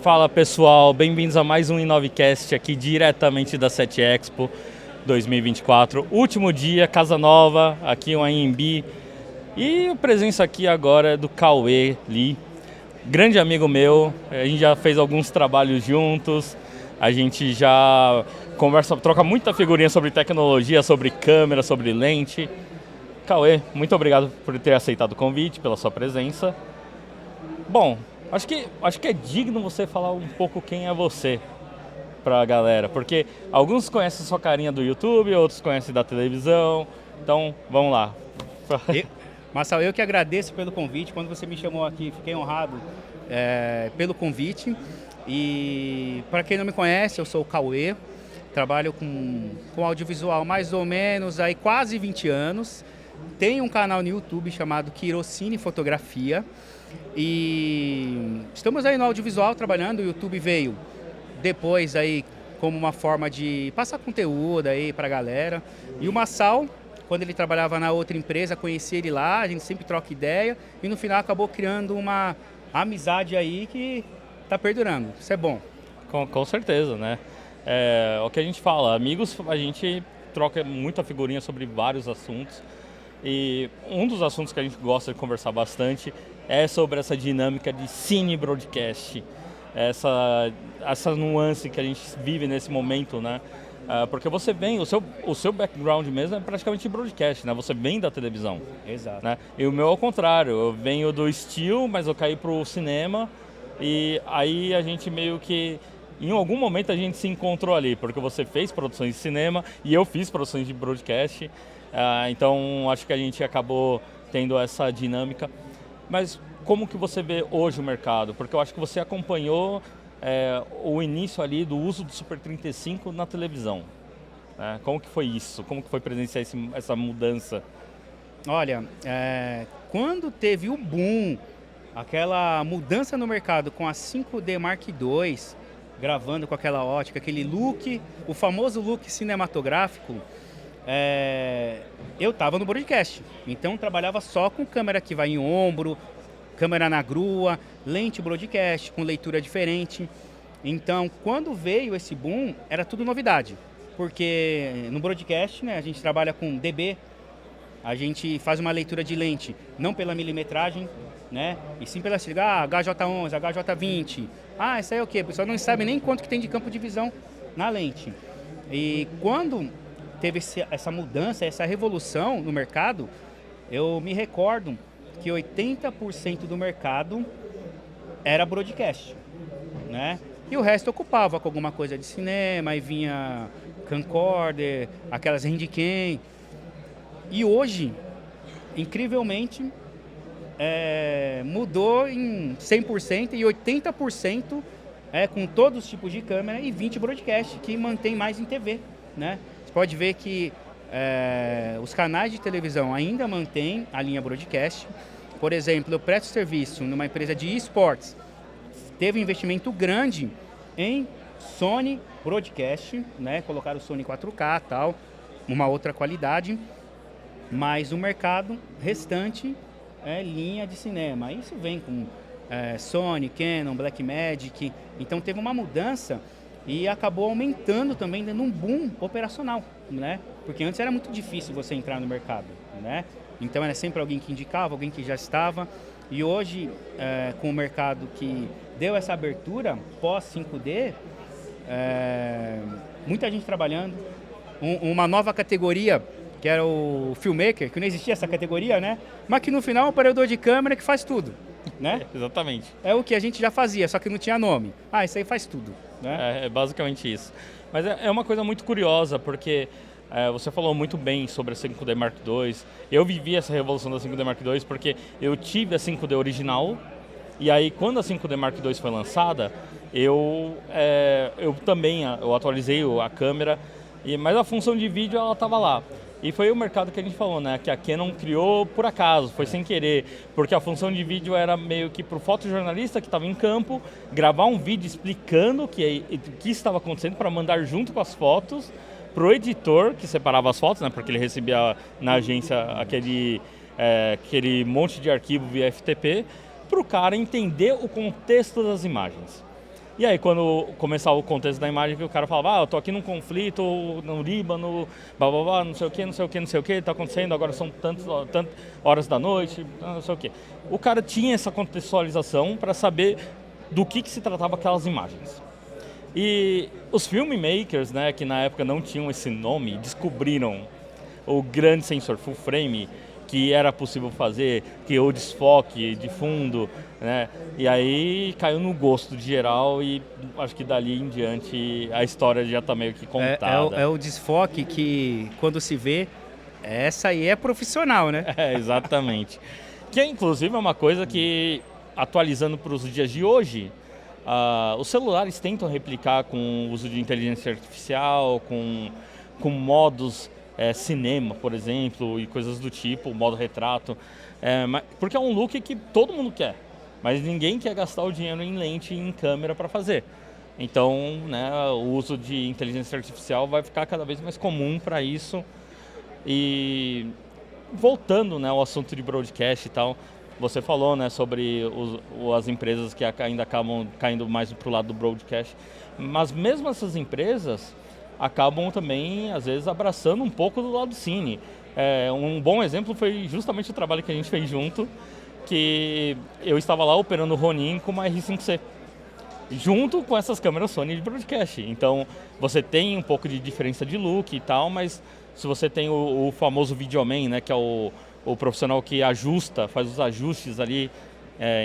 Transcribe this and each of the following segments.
Fala pessoal, bem-vindos a mais um Inovecast aqui diretamente da SET Expo 2024. Último dia, casa nova, aqui um AMB. E a presença aqui agora é do Cauê Lee, grande amigo meu. A gente já fez alguns trabalhos juntos, a gente já conversa, troca muita figurinha sobre tecnologia, sobre câmera, sobre lente. Cauê, muito obrigado por ter aceitado o convite, pela sua presença. Bom, acho que é digno você falar um pouco quem é você pra galera, porque alguns conhecem a sua carinha do YouTube, outros conhecem da televisão, então vamos lá. Marcelo, eu que agradeço pelo convite. Quando você me chamou aqui, fiquei honrado pelo convite. E para quem não me conhece, eu sou o Cauê, trabalho com audiovisual mais ou menos aí quase 20 anos. Tenho um canal no YouTube chamado Quirocine Fotografia. E estamos aí no audiovisual trabalhando. O YouTube veio depois aí como uma forma de passar conteúdo aí pra galera. E o Massal, quando ele trabalhava na outra empresa, conheci ele lá, a gente sempre troca ideia e no final acabou criando uma amizade aí que tá perdurando. Isso é bom. Com certeza, né? É o que a gente fala, amigos, a gente troca muita figurinha sobre vários assuntos. E um dos assuntos que a gente gosta de conversar bastante é sobre essa dinâmica de cine broadcast, essa nuance que a gente vive nesse momento, né? Porque você vem, o seu background mesmo é praticamente broadcast, né? Você vem da televisão. Exato. Né? E o meu é o contrário, eu venho do still, mas eu caí pro cinema e aí a gente meio que... Em algum momento a gente se encontrou ali, porque você fez produções de cinema e eu fiz produções de broadcast. Então acho que a gente acabou tendo essa dinâmica. Mas como que você vê hoje o mercado? Porque eu acho que você acompanhou o início ali do uso do Super 35 na televisão. Como que foi isso? Como que foi presenciar essa mudança? Olha, quando teve o boom, aquela mudança no mercado com a 5D Mark II, gravando com aquela ótica, aquele look, o famoso look cinematográfico, eu estava no broadcast, então trabalhava só com câmera que vai em ombro, câmera na grua, lente broadcast, com leitura diferente. Então, quando veio esse boom, era tudo novidade, porque no broadcast, né, a gente trabalha com dB, a gente faz uma leitura de lente, não pela milimetragem, né, e sim pela HJ11, HJ20. Isso aí é o quê? O pessoal não sabe nem quanto que tem de campo de visão na lente. E quando teve essa mudança, essa revolução no mercado, eu me recordo que 80% do mercado era broadcast, né? E o resto ocupava com alguma coisa de cinema, aí vinha camcorder, aquelas handicam. E hoje, incrivelmente, mudou em 100% e 80% com todos os tipos de câmera e 20% broadcast, que mantém mais em TV, né? Você pode ver que os canais de televisão ainda mantêm a linha broadcast. Por exemplo, eu presto serviço numa empresa de esportes, teve um investimento grande em Sony Broadcast, né? Colocaram o Sony 4K e tal, uma outra qualidade, mas o mercado restante é linha de cinema. Isso vem com Sony, Canon, Blackmagic, então teve uma mudança e acabou aumentando também, dando um boom operacional, né? Porque antes era muito difícil você entrar no mercado, né? Então era sempre alguém que indicava, alguém que já estava. E hoje, com o mercado que deu essa abertura pós 5D, muita gente trabalhando. Uma nova categoria, que era o filmmaker, que não existia essa categoria, né? Mas que no final é um operador de câmera que faz tudo, né? Exatamente. É o que a gente já fazia, só que não tinha nome. Isso aí faz tudo, né? É basicamente isso. Mas é uma coisa muito curiosa, porque você falou muito bem sobre a 5D Mark II. Eu vivi essa revolução da 5D Mark II porque eu tive a 5D original, e aí quando a 5D Mark II foi lançada, eu também atualizei a câmera, mas a função de vídeo ela estava lá. E foi o mercado que a gente falou, né? Que a Canon criou por acaso, foi sem querer, porque a função de vídeo era meio que para o fotojornalista que estava em campo, gravar um vídeo explicando o que estava acontecendo para mandar junto com as fotos, para o editor que separava as fotos, né? Porque ele recebia na agência aquele monte de arquivo via FTP, para o cara entender o contexto das imagens. E aí, quando começava o contexto da imagem, que o cara falava, eu tô aqui num conflito no Líbano, blá, blá, blá, não sei o que, tá acontecendo, agora são tantas horas da noite, não sei o que. O cara tinha essa contextualização para saber do que se tratava aquelas imagens. E os filmmakers, né, que na época não tinham esse nome, descobriram o grande sensor full frame, que era possível fazer, que o desfoque de fundo, né? E aí caiu no gosto de geral e acho que dali em diante a história já está meio que contada. É o desfoque que quando se vê, essa aí é profissional, né? Exatamente. Que inclusive é uma coisa que, atualizando para os dias de hoje, os celulares tentam replicar com o uso de inteligência artificial, com modos cinema, por exemplo, e coisas do tipo, modo retrato, porque é um look que todo mundo quer, mas ninguém quer gastar o dinheiro em lente e em câmera para fazer. Então, né, o uso de inteligência artificial vai ficar cada vez mais comum para isso. E voltando, né, ao assunto de broadcast e tal, você falou, né, sobre as empresas que ainda acabam caindo mais para o lado do broadcast, mas mesmo essas empresas acabam também, às vezes, abraçando um pouco do lado cine. Um bom exemplo foi justamente o trabalho que a gente fez junto, que eu estava lá operando o Ronin com uma R5C, junto com essas câmeras Sony de broadcast. Então, você tem um pouco de diferença de look e tal, mas se você tem o famoso videoman, né, que é o profissional que ajusta, faz os ajustes ali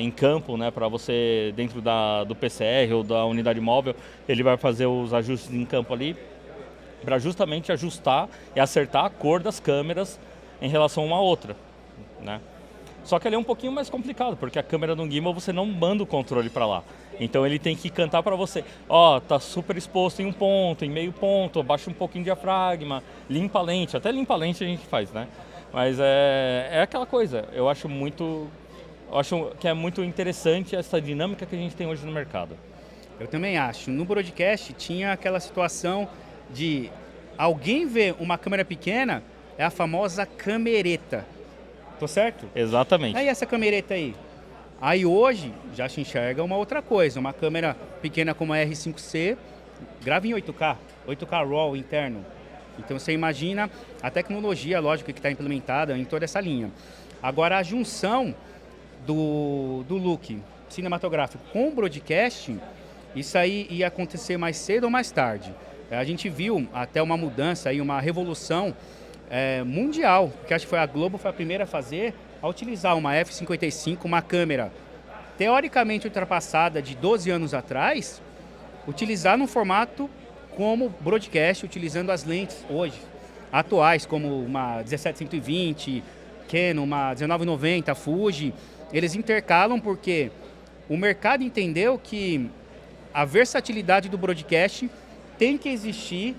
em campo, né, para você, dentro do PCR ou da unidade móvel, ele vai fazer os ajustes em campo ali, para justamente ajustar e acertar a cor das câmeras em relação a uma outra, né? Só que ele é um pouquinho mais complicado, porque a câmera do gimbal você não manda o controle para lá. Então ele tem que cantar para você, tá super exposto em um ponto, em meio ponto, abaixa um pouquinho o diafragma, limpa a lente, até limpa a lente a gente faz, né? Mas é aquela coisa, eu acho que é muito interessante essa dinâmica que a gente tem hoje no mercado. Eu também acho. No broadcast tinha aquela situação de alguém ver uma câmera pequena, é a famosa camereta. Tô certo? Exatamente. Aí essa camereta aí. Aí hoje já se enxerga uma outra coisa. Uma câmera pequena como a R5C, grava em 8K RAW interno. Então você imagina a tecnologia, lógico, que está implementada em toda essa linha. Agora a junção do look cinematográfico com o broadcast, isso aí ia acontecer mais cedo ou mais tarde. A gente viu até uma mudança, aí, uma revolução mundial, que acho que a Globo foi a primeira a fazer, a utilizar uma F55, uma câmera teoricamente ultrapassada de 12 anos atrás, utilizar num formato como broadcast, utilizando as lentes hoje, atuais, como uma 17-120, Canon, uma 1990, Fuji. Eles intercalam porque o mercado entendeu que a versatilidade do broadcast tem que existir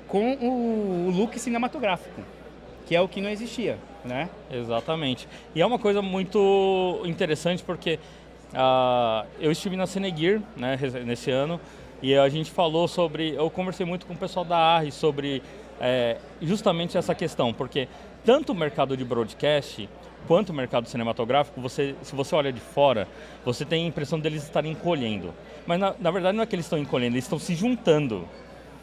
com o look cinematográfico, que é o que não existia, né? Exatamente. E é uma coisa muito interessante porque eu estive na Cinegear, né, nesse ano, e a gente falou eu conversei muito com o pessoal da ARRI sobre justamente essa questão, porque tanto o mercado de broadcast quanto o mercado cinematográfico, se você olha de fora, você tem a impressão deles estarem encolhendo. Mas na verdade não é que eles estão encolhendo, eles estão se juntando.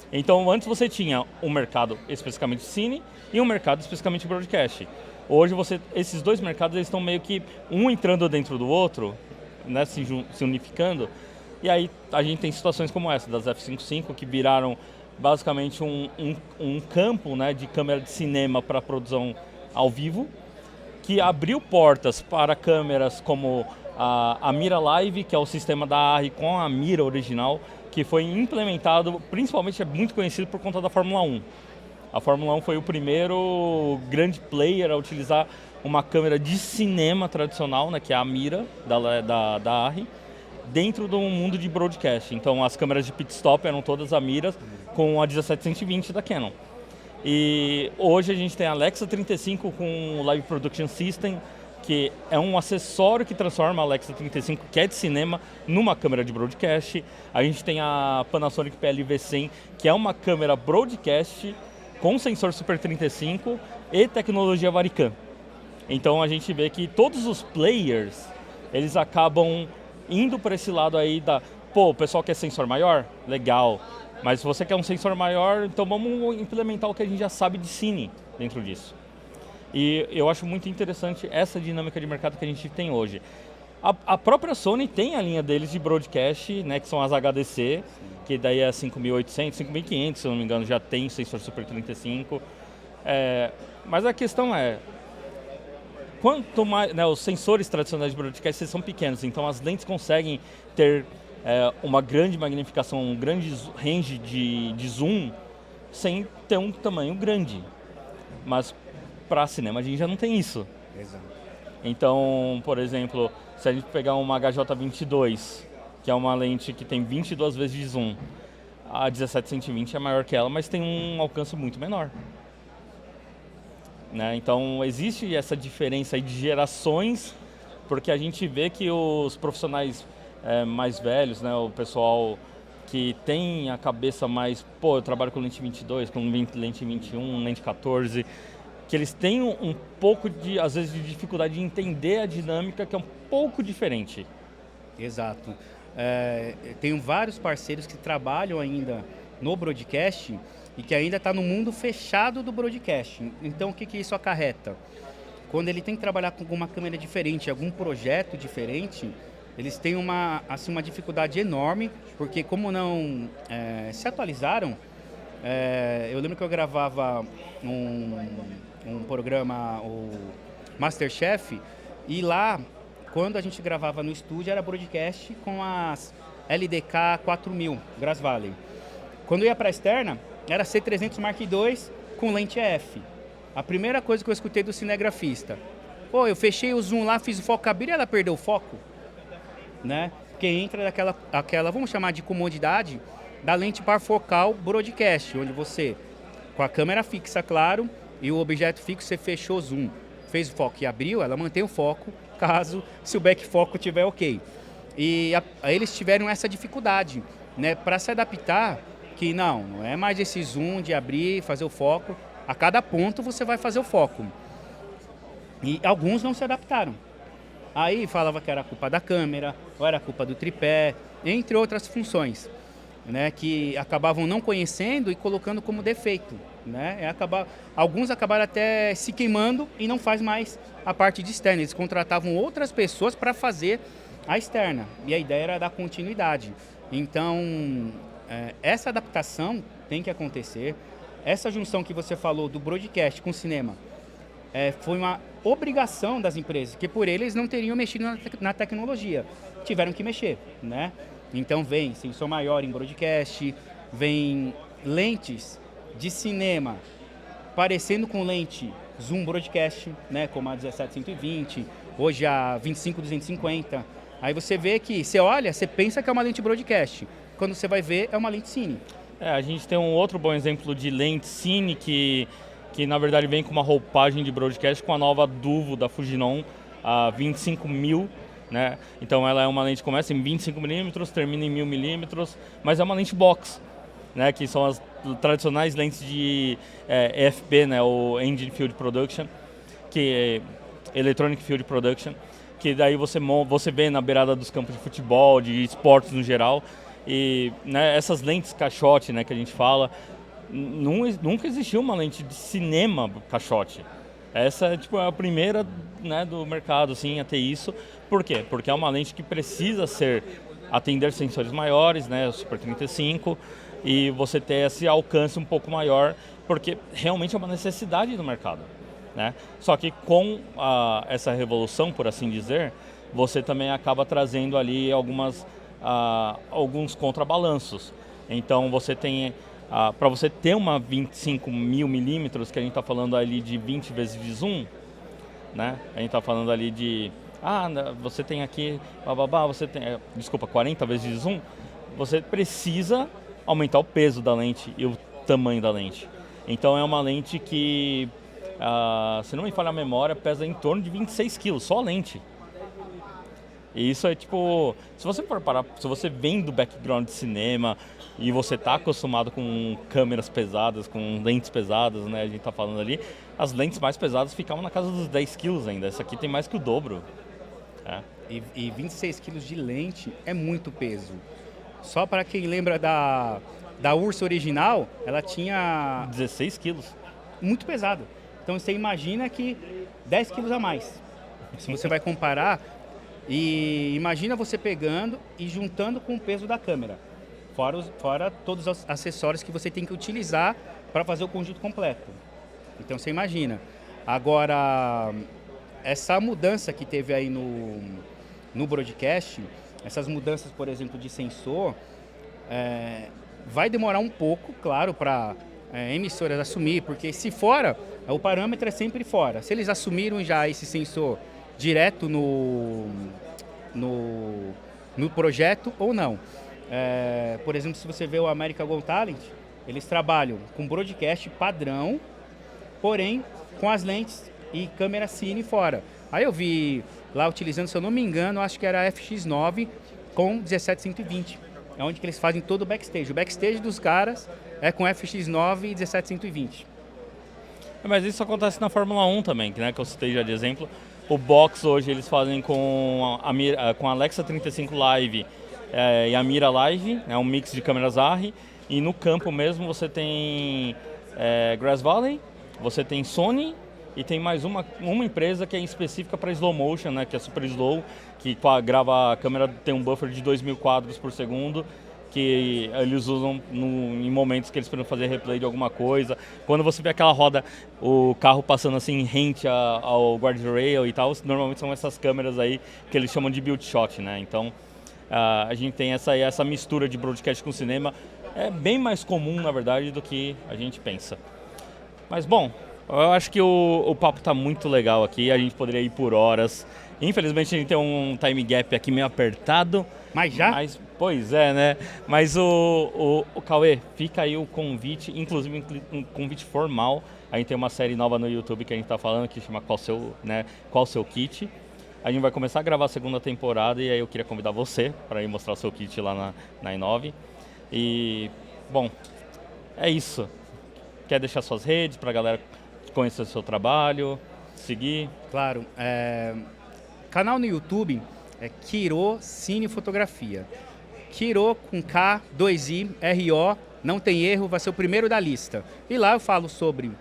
Então antes você tinha um mercado especificamente cine e um mercado especificamente broadcast. Hoje esses dois mercados eles estão meio que um entrando dentro do outro, né, se unificando. E aí a gente tem situações como essa das F55 que viraram basicamente um campo, né, de câmera de cinema para produção ao vivo, que abriu portas para câmeras como a Mira Live, que é o sistema da ARRI com a mira original, que foi implementado, principalmente é muito conhecido por conta da Fórmula 1. A Fórmula 1 foi o primeiro grande player a utilizar uma câmera de cinema tradicional, né, que é a mira da ARRI, dentro do mundo de broadcast. Então as câmeras de pit stop eram todas a miras com a 17-120 da Canon. E hoje a gente tem a Alexa 35 com o Live Production System, que é um acessório que transforma a Alexa 35, que é de cinema, numa câmera de broadcast. A gente tem a Panasonic PLV100, que é uma câmera broadcast com sensor Super 35 e tecnologia Varicam. Então a gente vê que todos os players, eles acabam indo para esse lado aí Pô, o pessoal quer sensor maior? Legal. Mas se você quer um sensor maior, então vamos implementar o que a gente já sabe de cine dentro disso. E eu acho muito interessante essa dinâmica de mercado que a gente tem hoje. A própria Sony tem a linha deles de broadcast, né, que são as HDC, que daí é 5.800, 5.500, se eu não me engano, já tem sensor Super 35. Mas a questão é, quanto mais, né, os sensores tradicionais de broadcast são pequenos, então as lentes conseguem ter uma grande magnificação, um grande range de zoom, sem ter um tamanho grande. Mas para cinema a gente já não tem isso. Exato. Então, por exemplo, se a gente pegar uma HJ22, que é uma lente que tem 22 vezes de zoom, a 17-120 é maior que ela, mas tem um alcance muito menor. Né? Então existe essa diferença aí de gerações, porque a gente vê que os profissionais mais velhos, né, o pessoal que tem a cabeça mais, pô, eu trabalho com lente 22, com lente 21, lente 14, que eles têm um pouco de, às vezes, de dificuldade de entender a dinâmica, que é um pouco diferente. Exato. Tenho vários parceiros que trabalham ainda no broadcast e que ainda está no mundo fechado do broadcast. Então, o que isso acarreta? Quando ele tem que trabalhar com alguma câmera diferente, algum projeto diferente, eles têm uma dificuldade enorme, porque como não se atualizaram, eu lembro que eu gravava um programa, o Masterchef, e lá, quando a gente gravava no estúdio, era broadcast com as LDK 4000, Grass Valley. Quando ia para a externa, era C300 Mark II com lente F. A primeira coisa que eu escutei do cinegrafista, pô, eu fechei o zoom lá, fiz o foco abrir e ela perdeu o foco. Né? Porque entra aquela, vamos chamar de comodidade, da lente parfocal broadcast, onde você, com a câmera fixa, claro, e o objeto fixo, você fechou o zoom, fez o foco e abriu, ela mantém o foco, se o back foco estiver ok. E eles tiveram essa dificuldade, né, para se adaptar, que não é mais esse zoom de abrir, fazer o foco, a cada ponto você vai fazer o foco. E alguns não se adaptaram. Aí falava que era culpa da câmera, ou era culpa do tripé, entre outras funções, né, que acabavam não conhecendo e colocando como defeito. Né? Alguns acabaram até se queimando e não faz mais a parte de externa. Eles contratavam outras pessoas para fazer a externa. E a ideia era dar continuidade. Então, essa adaptação tem que acontecer. Essa junção que você falou do broadcast com o cinema foi uma obrigação das empresas, que por eles não teriam mexido na tecnologia. Tiveram que mexer, né? Então vem sensor maior em broadcast, vem lentes de cinema parecendo com lente zoom broadcast, né? Como a 17-120, hoje a 25-250. Aí você vê que, você olha, você pensa que é uma lente broadcast. Quando você vai ver, é uma lente cine. A gente tem um outro bom exemplo de lente cine que na verdade vem com uma roupagem de broadcast com a nova Duvo da Fujinon, a 25.000, né? Então ela é uma lente que começa em 25mm, termina em 1000mm, mas é uma lente box, né? Que são as tradicionais lentes de EFP, né? O Engine Field Production, que é Electronic Field Production, que daí você vê na beirada dos campos de futebol, de esportes no geral, e né, essas lentes caixote, né, que a gente fala, nunca existiu uma lente de cinema caixote. Essa é tipo a primeira, né, do mercado assim, a ter isso. Por quê? Porque é uma lente que precisa atender sensores maiores, né, o Super 35, e você ter esse alcance um pouco maior, porque realmente é uma necessidade do mercado. Né? Só que com essa revolução, por assim dizer, você também acaba trazendo ali alguns contrabalanços. Então você tem, para você ter uma 25.000mm, que a gente está falando ali de 20 vezes de zoom, né? A gente está falando ali de, você tem aqui, você tem, 40 vezes de zoom, você precisa aumentar o peso da lente e o tamanho da lente. Então é uma lente que, se não me falha a memória, pesa em torno de 26 kg, só a lente. E isso é tipo, se você for parar, se você vem do background de cinema e você está acostumado com câmeras pesadas, com lentes pesadas, né, a gente está falando ali, as lentes mais pesadas ficavam na casa dos 10 kg ainda, essa aqui tem mais que o dobro. E 26 kg de lente é muito peso. Só para quem lembra da Ursa original, ela tinha 16 quilos. muito pesado. Então você imagina que 10 quilos a mais. Se você vai comparar, e imagina você pegando e juntando com o peso da câmera. Fora todos os acessórios que você tem que utilizar para fazer o conjunto completo. Então você imagina. Agora, essa mudança que teve aí no broadcast, essas mudanças, por exemplo, de sensor, vai demorar um pouco, claro, para emissoras assumir, porque se fora, o parâmetro é sempre fora. Se eles assumiram já esse sensor direto no projeto ou não. Por exemplo, se você vê o American Got Talent, eles trabalham com broadcast padrão, porém com as lentes e câmera cine fora. Aí eu vi lá utilizando, se eu não me engano, acho que era a FX9 com 17-120. É onde que eles fazem todo o backstage. O backstage dos caras é com FX9 e 17-120. Mas isso acontece na Fórmula 1 também, né, que eu citei já de exemplo. O box hoje eles fazem com a Alexa 35 Live e a Mira Live, um mix de câmeras ARRI. E no campo mesmo você tem Grass Valley, você tem Sony e tem mais uma empresa que é específica para slow motion, né, que é Super Slow, que grava a câmera, tem um buffer de 2.000 quadros por segundo, que eles usam em momentos que eles precisam fazer replay de alguma coisa. Quando você vê aquela roda, o carro passando assim rente ao guardrail e tal, normalmente são essas câmeras aí que eles chamam de build shot, né? Então a gente tem essa mistura de broadcast com cinema, é bem mais comum na verdade do que a gente pensa. Mas bom, eu acho que o papo está muito legal aqui, a gente poderia ir por horas. Infelizmente a gente tem um time gap aqui meio apertado. Mas já? Pois é, né? Mas o Cauê, fica aí o convite, inclusive um convite formal. A gente tem uma série nova no YouTube que a gente está falando, que chama Qual o Seu Kit. A gente vai começar a gravar a segunda temporada e aí eu queria convidar você para ir mostrar o seu kit lá na i9. E, bom, é isso. Quer deixar suas redes para a galera conhecer o seu trabalho, seguir? Claro. Canal no YouTube é Quiro Cine Fotografia. Quiro com K, 2I, R-O, não tem erro, vai ser o primeiro da lista. E lá eu falo sobre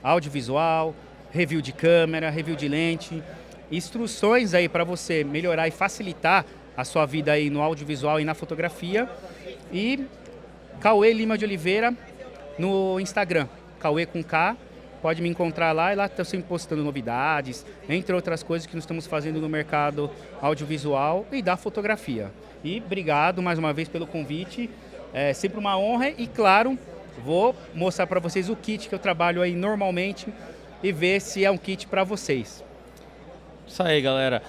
audiovisual, review de câmera, review de lente, instruções aí para você melhorar e facilitar a sua vida aí no audiovisual e na fotografia. E Cauê Lima de Oliveira no Instagram, Cauê com K. Pode me encontrar lá e lá estou sempre postando novidades, entre outras coisas que nós estamos fazendo no mercado audiovisual e da fotografia. E obrigado mais uma vez pelo convite, é sempre uma honra e claro, vou mostrar para vocês o kit que eu trabalho aí normalmente e ver se é um kit para vocês. Isso aí, galera.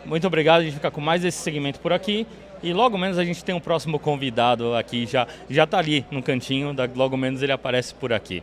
Muito obrigado, a gente fica com mais esse segmento por aqui. E logo menos a gente tem um próximo convidado aqui, já está ali no cantinho, logo menos ele aparece por aqui.